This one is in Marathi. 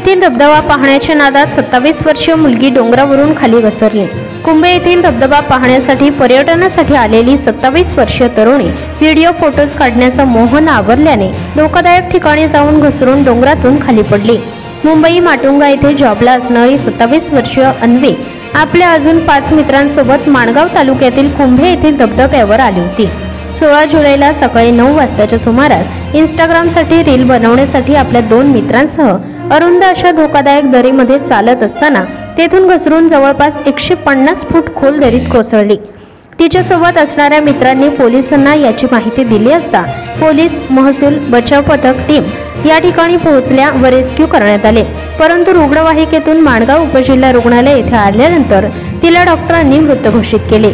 येथील धबधबा पाहण्याच्या नादात 27 वर्षीय मुलगी डोंगरावरून खाली घसरली। कुंभे येथील धबधबा पाहण्यासाठी पर्यटनासाठी आलेली 27 वर्षीय तरुणी व्हिडिओ फोटोज काढण्याचा मोह आवरल्याने धोकादायक ठिकाणी जाऊन घसरून डोंगरातून खाली पडली। मुंबई माटुंगा येथे जॉबला असणारी 27 वर्षीय अन्वी आपल्या अजून 5 मित्रांसोबत माणगाव तालुक्यातील कुंभे येथील धबधब्यावर आली होती। 16 जुलैला सकाळी 9 वाजताच्या सुमारास इंस्टाग्रामसाठी रील बनवण्यासाठी आपल्या 2 मित्रांसह अरुंद अशा धोकादायक दरीमध्ये चालत असताना तेथून घसरून जवळपास 150 फूट खोल दरीत कोसळली। तिच्यासोबत असणाऱ्या मित्रांनी पोलिसांना याची माहिती दिली असता पोलीस, महसूल, बचाव पथक टीम या ठिकाणी पोहोचल्या व रेस्क्यू करण्यात आले। परंतु रुग्णवाहिकेतून माणगाव उपजिल्हा रुग्णालय येथे आल्यानंतर तिला डॉक्टरांनी मृत घोषित केले।